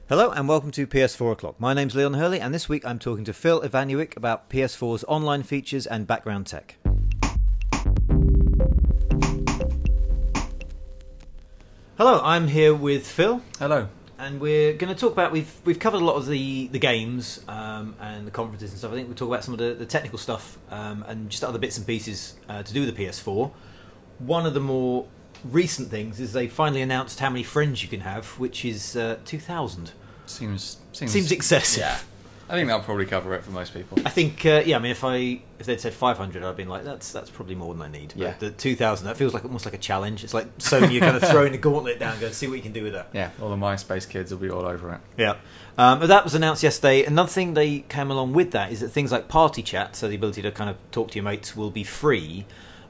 Hello and welcome to PS4 O'Clock. My name's Leon Hurley and this week I'm talking to Phil Ivanuik about PS4's online features and background tech. Hello, I'm here with Phil. Hello. And we're going to talk about, we've covered a lot of the games and the conferences and stuff. I think we'll talk about some of the technical stuff and just other bits and pieces to do with the PS4. One of the more recent things is they finally announced how many friends you can have, which is 2,000. Seems excessive. Yeah, I think that'll probably cover it for most people. I think yeah. I mean, if they'd said 500, I'd been like, that's probably more than I need. But yeah. The 2,000, that feels like almost like a challenge. It's like Sony, you're kind of throwing the gauntlet down, going, see what you can do with that. Yeah, all the MySpace kids will be all over it. Yeah. But that was announced yesterday. Another thing they came along with that is that things like party chat, so the ability to kind of talk to your mates, will be free,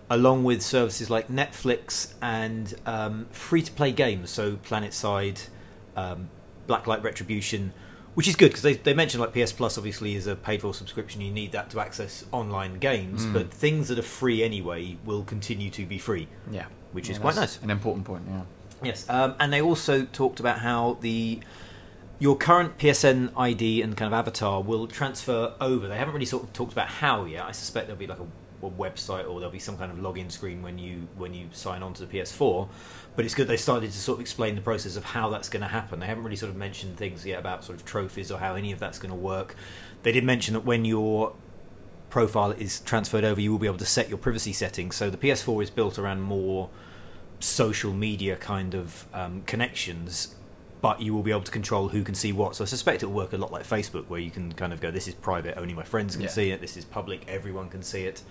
along with services like Netflix and free-to-play games, so PlanetSide, Blacklight Retribution, which is good because they mentioned like PS Plus obviously is a paid-for subscription. You need that to access online games, but things that are free anyway will continue to be free. Yeah, which is quite nice. An important point. Yeah. Yes, and they also talked about how your current PSN ID and kind of avatar will transfer over. They haven't really sort of talked about how yet. I suspect there'll be like a website or there'll be some kind of login screen when you sign on to the PS4. But it's good they started to sort of explain the process of how that's going to happen. They haven't really sort of mentioned things yet about sort of trophies or how any of that's going to work. They did mention that when your profile is transferred over, you will be able to set your privacy settings. So the PS4 is built around more social media kind of connections, but you will be able to control who can see what. So I suspect it will work a lot like Facebook, where you can kind of go, this is private, only my friends can see it. This is public, everyone can see it.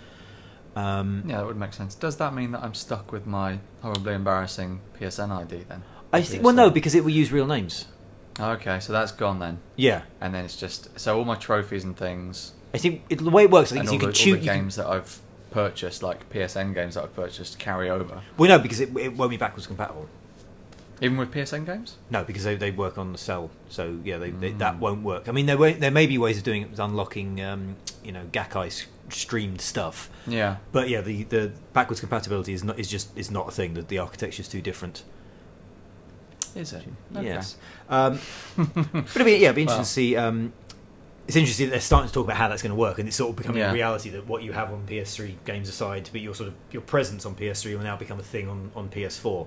Yeah, that would make sense. Does that mean that I'm stuck with my horribly embarrassing PSN ID then? I think, well, no, because it will use real names. Okay, so that's gone then. Yeah, and then it's just so all my trophies and things. I think the way it works, I think, is you can choose all the games that I've purchased, like PSN games that I've purchased, carry over. Well, no, because it won't be backwards compatible. Even with PSN games? No, because they work on the cell, so yeah, that won't work. I mean, there may be ways of doing it with unlocking, Gakkai streamed stuff. Yeah, but yeah, the backwards compatibility is not a thing. That the architecture is too different. Is it? Okay. Yes, but it'd be interesting to see. It's interesting that they're starting to talk about how that's going to work, and it's sort of becoming a reality that what you have on PS3 games aside, but your presence on PS3 will now become a thing on PS4.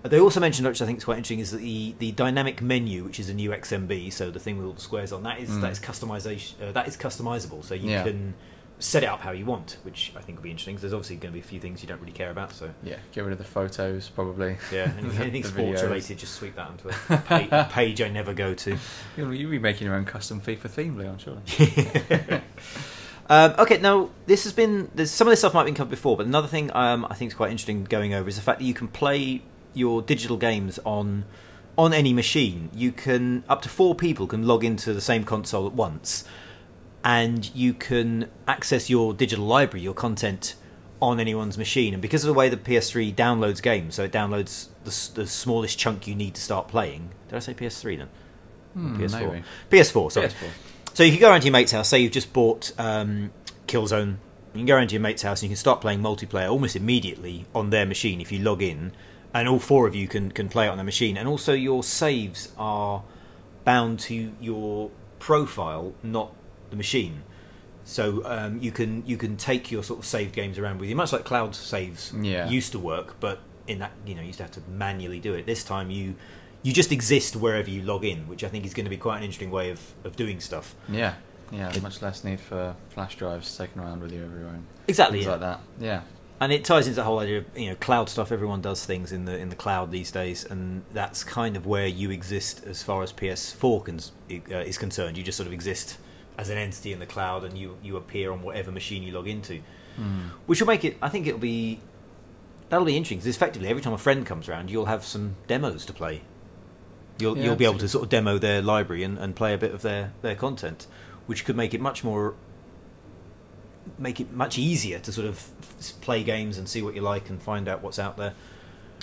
They also mentioned, which I think is quite interesting, is that the dynamic menu, which is a new XMB, so the thing with all the squares on, that is customization. That is customizable, so you can set it up how you want, which I think will be interesting. Because there's obviously going to be a few things you don't really care about. So yeah, get rid of the photos probably. Yeah, anything sports related, just sweep that onto a page I never go to. You'll be making your own custom FIFA theme, Leon, surely. Okay, now there's some of this stuff might have been covered before, but another thing I think is quite interesting going over is the fact that you can play your digital games on any machine. You can, up to 4 people can log into the same console at once, and you can access your digital library, your content, on anyone's machine. And because of the way the PS3 downloads games, so it downloads the smallest chunk you need to start playing. Did I say PS3 then? PS4. Maybe. PS4, sorry. PS4. So you can go around to your mate's house, say you've just bought Killzone, you can go around to your mate's house and you can start playing multiplayer almost immediately on their machine if you log in. And all 4 of you can play it on the machine. And also your saves are bound to your profile, not the machine. So you can take your sort of saved games around with you, much like cloud saves used to work. But in that, you used to have to manually do it. This time you just exist wherever you log in, which I think is going to be quite an interesting way of doing stuff. Yeah, much less need for flash drives taken around with you everywhere. Exactly, things like that. Yeah. And it ties into the whole idea of cloud stuff. Everyone does things in the cloud these days, and that's kind of where you exist as far as PS4 is concerned. You just sort of exist as an entity in the cloud, and you appear on whatever machine you log into, which will make it. I think that'll be interesting because effectively every time a friend comes around, you'll have some demos to play. You'll be able to sort of demo their library and play a bit of their content, which could make it much easier to sort of play games and see what you like and find out what's out there.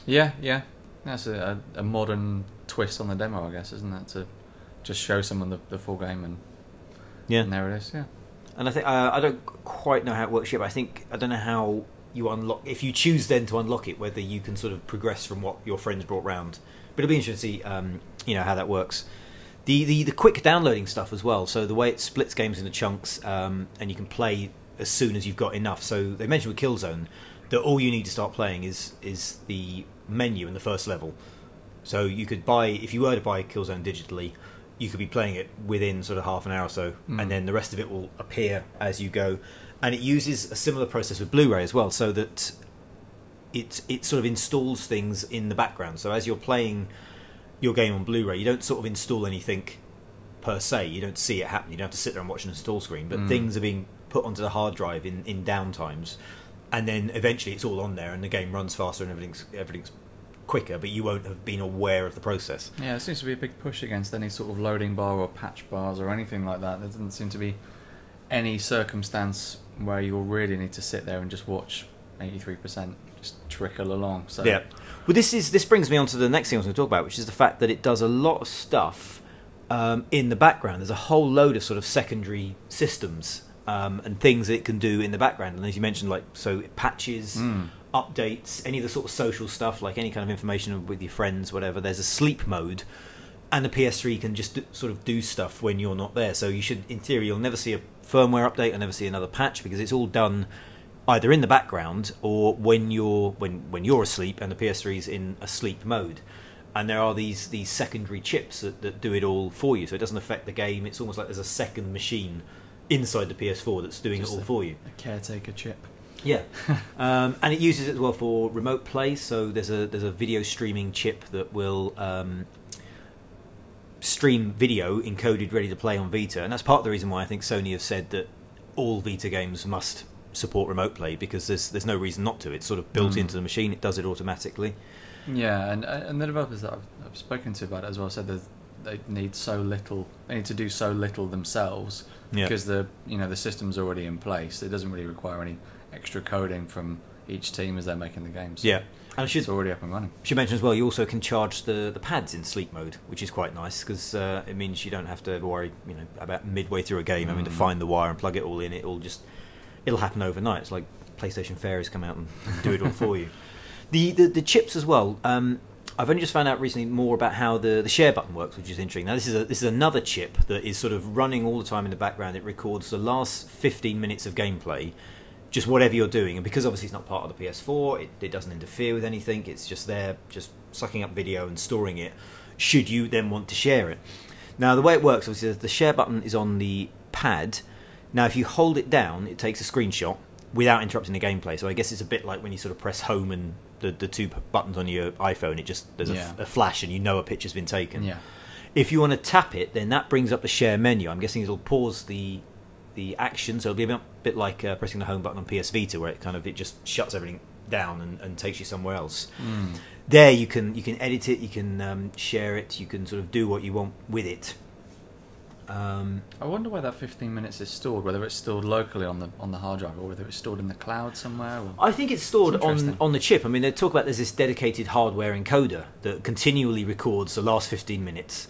Yeah. That's a modern twist on the demo, I guess, isn't it? To just show someone the full game and there it is. Yeah. And I think I don't quite know how it works yet, but I don't know how you unlock, if you choose then to unlock it, whether you can sort of progress from what your friends brought round. But it'll be interesting to see how that works. The quick downloading stuff as well. So the way it splits games into chunks, and you can play as soon as you've got enough. So they mentioned with Killzone that all you need to start playing is the menu in the first level. So you could buy, if you were to buy Killzone digitally, you could be playing it within sort of half an hour or so, and then the rest of it will appear as you go. And it uses a similar process with Blu-ray as well, so that it sort of installs things in the background. So as you're playing your game on Blu-ray, you don't sort of install anything per se. You don't see it happen. You don't have to sit there and watch an install screen, but things are being put onto the hard drive in downtimes, and then eventually it's all on there, and the game runs faster and everything's quicker, but you won't have been aware of the process. Yeah, there seems to be a big push against any sort of loading bar or patch bars or anything like that. There doesn't seem to be any circumstance where you'll really need to sit there and just watch 83% just trickle along. So yeah. Well, this brings me on to the next thing I was going to talk about, which is the fact that it does a lot of stuff in the background. There's a whole load of sort of secondary systems and things that it can do in the background. And as you mentioned, like, so patches, updates, any of the sort of social stuff, like any kind of information with your friends, whatever. There's a sleep mode, and the PS3 can just sort of do stuff when you're not there. So you should, in theory, you'll never see a firmware update, you'll never see another patch, because it's all done either in the background or when you're asleep and the PS3's in a sleep mode. And there are these secondary chips that do it all for you, so it doesn't affect the game. It's almost like there's a second machine inside the PS4 that's doing just it all for you. A caretaker chip. Yeah, and it uses it as well for remote play. So there's a video streaming chip that will stream video encoded, ready to play on Vita, and that's part of the reason why I think Sony have said that all Vita games must support remote play, because there's no reason not to. It's sort of built into the machine. It does it automatically. Yeah, and the developers that I've spoken to about it as well said that they need so little. They need to do so little themselves because the system's already in place. It doesn't really require any extra coding from each team as they're making the games. So yeah, and it's already up and running. Should mention as well, you also can charge the pads in sleep mode, which is quite nice, because it means you don't have to worry, about midway through a game having to find the wire and plug it all in. It'll happen overnight. It's like PlayStation Fairies come out and do it all for you. The chips as well. I've only just found out recently more about how the share button works, which is interesting. Now this is another chip that is sort of running all the time in the background. It records the last 15 minutes of gameplay, just whatever you're doing, and because obviously it's not part of the PS4, it doesn't interfere with anything. It's just there, just sucking up video and storing it, should you then want to share it. Now the way it works, obviously, the share button is on the pad. Now if you hold it down, it takes a screenshot without interrupting the gameplay. So I guess it's a bit like when you sort of press home and the two buttons on your iPhone, it just there's a flash and a picture's been taken. Yeah. If you want to tap it, then that brings up the share menu. I'm guessing it'll pause the action, so it'll be a bit like pressing the home button on PS Vita, where it just shuts everything down and takes you somewhere else. There you can edit it, you can share it, you can sort of do what you want with it. I wonder where that 15 minutes is stored, whether it's stored locally on the hard drive or whether it's stored in the cloud somewhere. Or... I think it's stored on the chip. I mean, they talk about there's this dedicated hardware encoder that continually records the last 15 minutes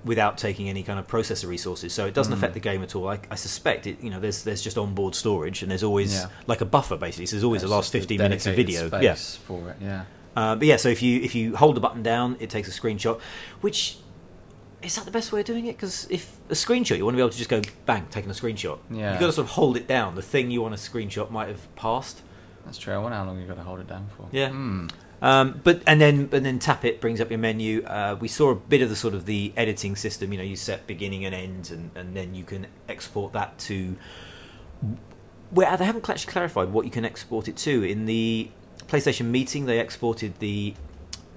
without taking any kind of processor resources, so it doesn't affect the game at all. I suspect it. There's just onboard storage, and there's always like a buffer basically. So there's always the last 15 minutes of video. Space for it. Yeah. But yeah, so if you hold the button down, it takes a screenshot, which. Is that the best way of doing it? Because if a screenshot, you want to be able to just go, bang, taking a screenshot. Yeah. You've got to sort of hold it down. The thing you want to screenshot might have passed. That's true. I wonder how long you've got to hold it down for. Yeah. But then tap it, brings up your menu. We saw a bit of the sort of the editing system. You set beginning and end, and then you can export that to... Well, they haven't actually clarified what you can export it to. In the PlayStation meeting, they exported the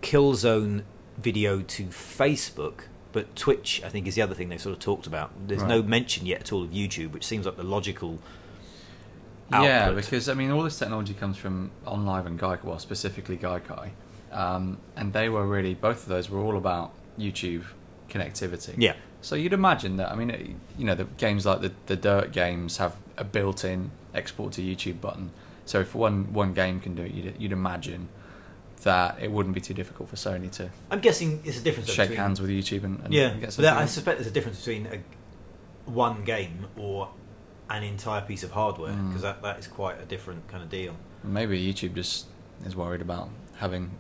Killzone video to Facebook. But Twitch, I think, is the other thing they sort of talked about. There's no mention yet at all of YouTube, which seems like the logical output. Yeah, because, all this technology comes from OnLive and Gaikai, well, specifically Gaikai. And they were really, both of those were all about YouTube connectivity. Yeah. So you'd imagine that, the games like the Dirt games have a built-in export to YouTube button. So if one game can do it, you'd imagine that it wouldn't be too difficult for Sony to. I'm guessing it's a difference. Shake hands with YouTube and get something. I suspect there's a difference between one game or an entire piece of hardware, because that is quite a different kind of deal. Maybe YouTube just is worried about having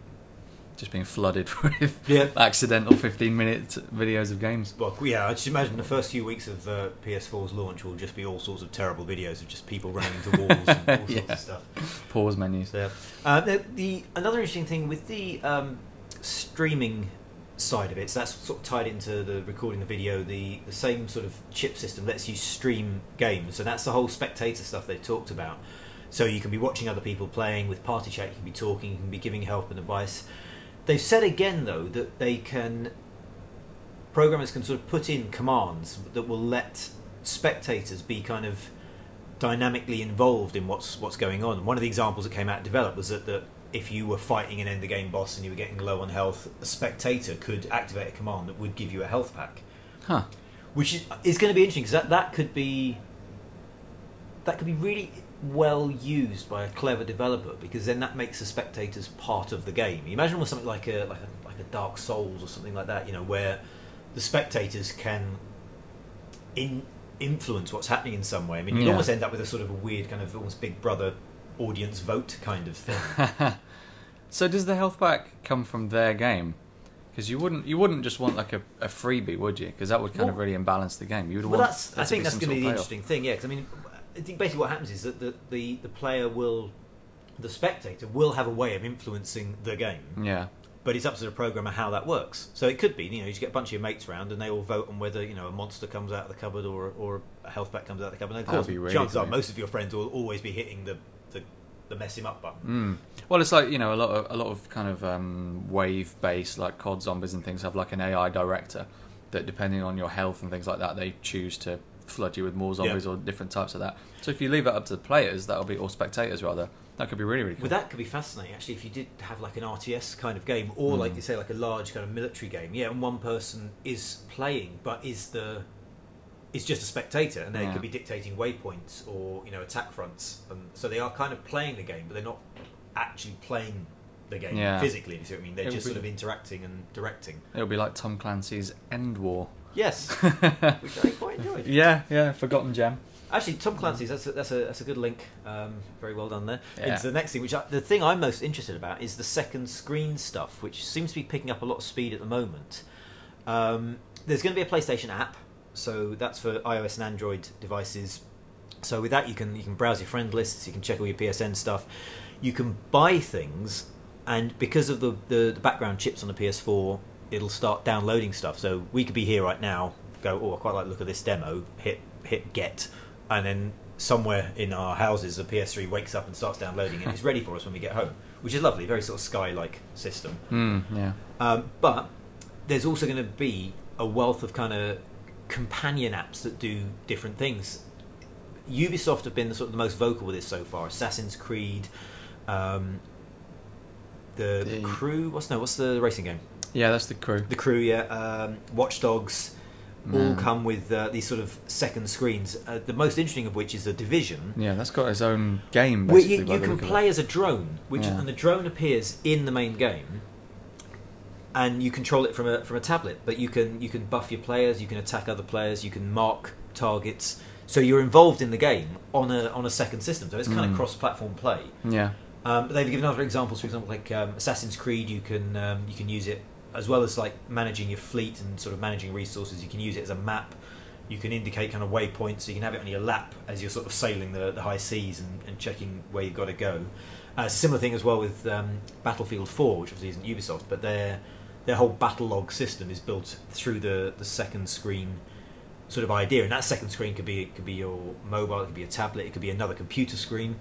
just being flooded with accidental 15-minute videos of games. Well, yeah, I just imagine the first few weeks of PS4's launch will just be all sorts of terrible videos of just people running into walls and all sorts of stuff. Pause menus. Yeah. Another interesting thing with the streaming side of it, so that's sort of tied into the recording the video, the same sort of chip system lets you stream games, so that's the whole spectator stuff they talked about. So you can be watching other people playing with party chat, you can be talking, you can be giving help and advice. They've said again though that programmers can sort of put in commands that will let spectators be kind of dynamically involved in what's going on. One of the examples that came out developed was that if you were fighting an end of game boss and you were getting low on health, a spectator could activate a command that would give you a health pack. Which is going to be interesting, because that could be really well used by a clever developer, because then that makes the spectators part of the game. You imagine with something like a Dark Souls or something like that, where the spectators can influence what's happening in some way. I mean, you'd almost end up with a sort of a weird kind of almost Big Brother audience vote kind of thing. So does the health pack come from their game? Because you wouldn't just want like a freebie, would you? Because that would kind of really imbalance the game. You would want. I think that's going to be the interesting thing. Yeah, because I mean, I think basically what happens is that the player the spectator will have a way of influencing the game. Yeah. But it's up to the programmer how that works. So it could be, you just get a bunch of your mates around and they all vote on whether, a monster comes out of the cupboard or a health pack comes out of the cupboard. And of course, chances are most of your friends will always be hitting the mess him up button. Well, it's like, a lot of kind of wave-based, like COD zombies and things have like an AI director that, depending on your health and things like that, they choose to flood you with more zombies or different types of that. So if you leave it up to the players, or spectators rather, that could be really, really cool. Well, that could be fascinating, actually, if you did have like an RTS kind of game, or like you say, like a large kind of military game. Yeah, and one person is playing, but is just a spectator, and they could be dictating waypoints or attack fronts, and so they are kind of playing the game, but they're not actually playing the game physically. You see what I mean? They're just sort of interacting and directing. It'll be like Tom Clancy's End War. Yes, which I quite enjoyed. Yeah, forgotten gem. Actually, Tom Clancy's, that's a good link. Very well done there. It's the next thing, the thing I'm most interested about is the second screen stuff, which seems to be picking up a lot of speed at the moment. There's going to be a PlayStation app, so that's for iOS and Android devices. So with that, you can browse your friend lists, you can check all your PSN stuff, you can buy things, and because of the background chips on the PS4, it'll start downloading stuff. So we could be here right now, go, I quite like the look of this demo, hit get, and then somewhere in our houses the PS3 wakes up and starts downloading and it's ready for us when we get home, which is lovely, very sort of Sky-like system. But there's also going to be a wealth of kind of companion apps that do different things. Ubisoft have been the most vocal with this so far. Assassin's Creed, the Crew. What's the racing game? Yeah, that's the Crew. The Crew, yeah. Watch Dogs all come with these sort of second screens. The most interesting of which is The Division. Yeah, that's got its own game. Basically, you can play as a drone, and the drone appears in the main game, and you control it from a tablet. But you can buff your players, you can attack other players, you can mark targets. So you're involved in the game on a second system. So it's kind of cross-platform play. Yeah. But they've given other examples. For example, like Assassin's Creed, you can use it as well as like managing your fleet and sort of managing resources. You can use it as a map. You can indicate kind of waypoints. So you can have it on your lap as you're sort of sailing the high seas and checking where you've got to go. Similar thing as well with Battlefield 4, which obviously isn't Ubisoft, but their whole battle log system is built through the second screen sort of idea. And that second screen could be your mobile, it could be a tablet, it could be another computer screen.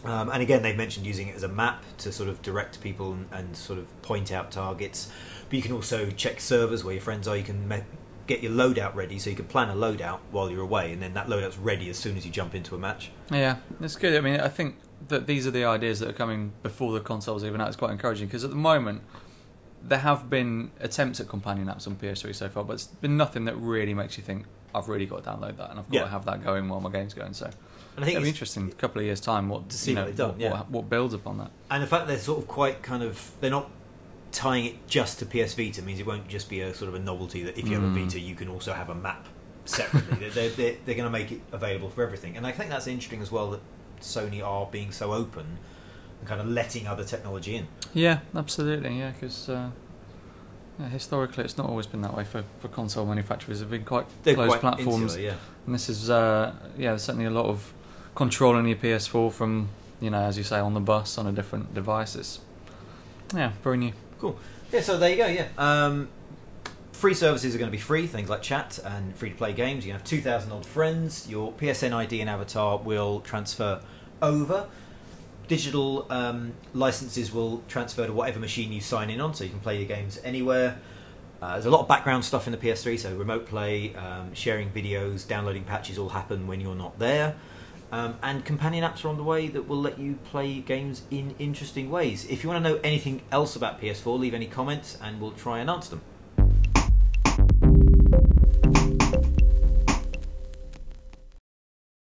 And again, they've mentioned using it as a map to sort of direct people and sort of point out targets. But you can also check servers where your friends are. You can get your loadout ready, so you can plan a loadout while you're away, and then that loadout's ready as soon as you jump into a match. Yeah, that's good. I mean, I think that these are the ideas that are coming before the consoles even out. It's quite encouraging, because at the moment there have been attempts at companion apps on PS3 so far, but it's been nothing that really makes you think, I've really got to download that and I've got to have that going while my game's going. So I think it'll be interesting a couple of years' time what builds upon that. And the fact they're sort of quite kind of, they're not tying it just to PS Vita means it won't just be a sort of a novelty that if you have a Vita you can also have a map separately. they're going to make it available for everything, and I think that's interesting as well that Sony are being so open and kind of letting other technology in. Yeah, absolutely. Yeah, because historically it's not always been that way for console manufacturers. They've been quite closed platforms. Insular, yeah. And this is there's certainly a lot of controlling your PS4 from, as you say, on the bus on a different devices. Yeah, very new. Cool. Yeah, so there you go. Yeah. Free services are going to be free, things like chat and free-to-play games. You can have 2,000 odd friends. Your PSN ID and avatar will transfer over. Digital licenses will transfer to whatever machine you sign in on, so you can play your games anywhere. There's a lot of background stuff in the PS3, so remote play, sharing videos, downloading patches all happen when you're not there. And companion apps are on the way that will let you play games in interesting ways. If you want to know anything else about PS4, leave any comments and we'll try and answer them.